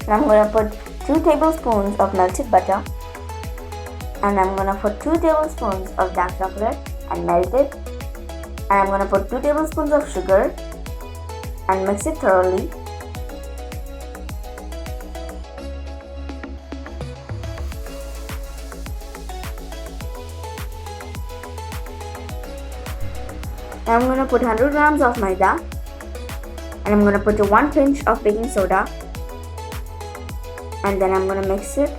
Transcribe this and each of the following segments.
And I'm going to put 2 tablespoons of melted butter. And I'm going to put 2 tablespoons of dark chocolate and melt it. And I'm going to put 2 tablespoons of sugar and mix it thoroughly. And I'm going to put 100 grams of maida. And I'm going to put 1 pinch of baking soda. And then I'm going to mix it.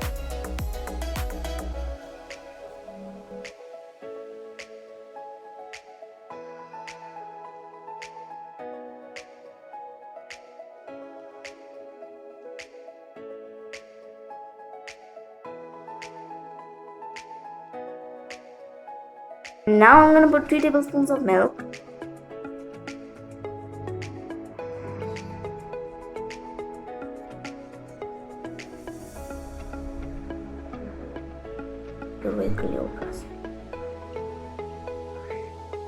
Now I'm going to put 3 tablespoons of milk.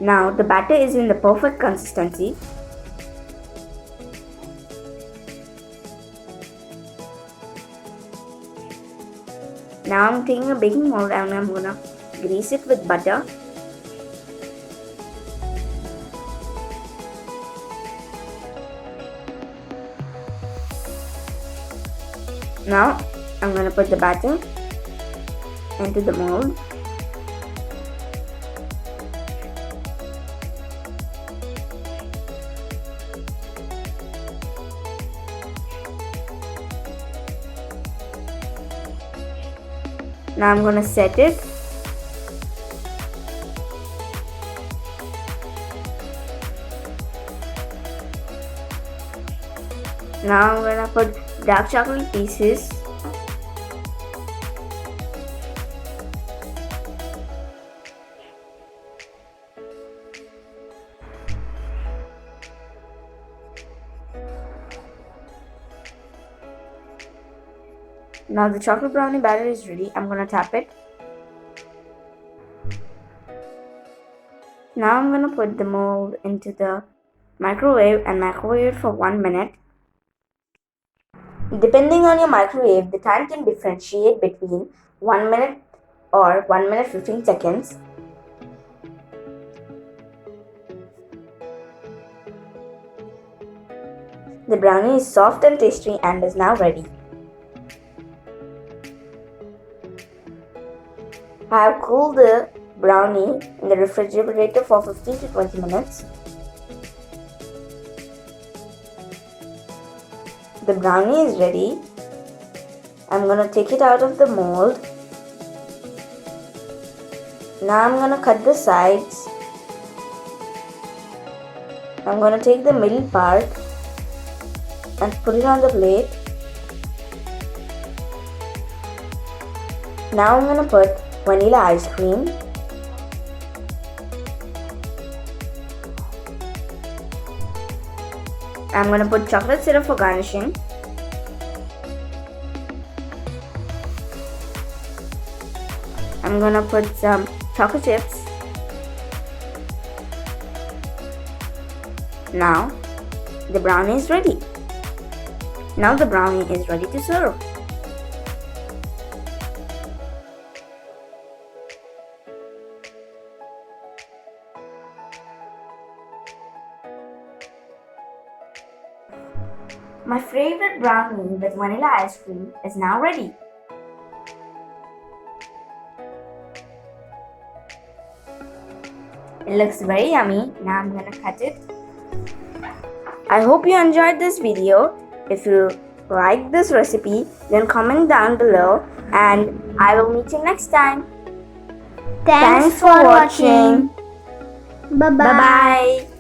Now the batter is in the perfect consistency. Now I'm taking a baking mold and I'm gonna grease it with butter. Now I'm gonna put the batter into the mold. Now I'm going to set it. Now I'm going to put dark chocolate pieces. Now the chocolate brownie batter is ready. I'm going to tap it. Now I'm going to put the mold into the microwave and microwave it for 1 minute. Depending on your microwave, the time can differentiate between 1 minute or 1 minute 15 seconds. The brownie is soft and tasty and is now ready. I have cooled the brownie in the refrigerator for 15 to 20 minutes. The brownie is ready. I'm going to take it out of the mold. Now I'm going to cut the sides. I'm going to take the middle part and put it on the plate. Now I'm going to put vanilla ice cream. I'm going to put chocolate syrup for garnishing. I'm going to put some chocolate chips. Now the brownie is ready. Now the brownie is ready to serve. My favorite brownie with vanilla ice cream is now ready. It looks very yummy. Now I'm going to cut it. I hope you enjoyed this video. If you like this recipe, then comment down below and I will meet you next time. Thanks for watching. Bye-bye. Bye-bye.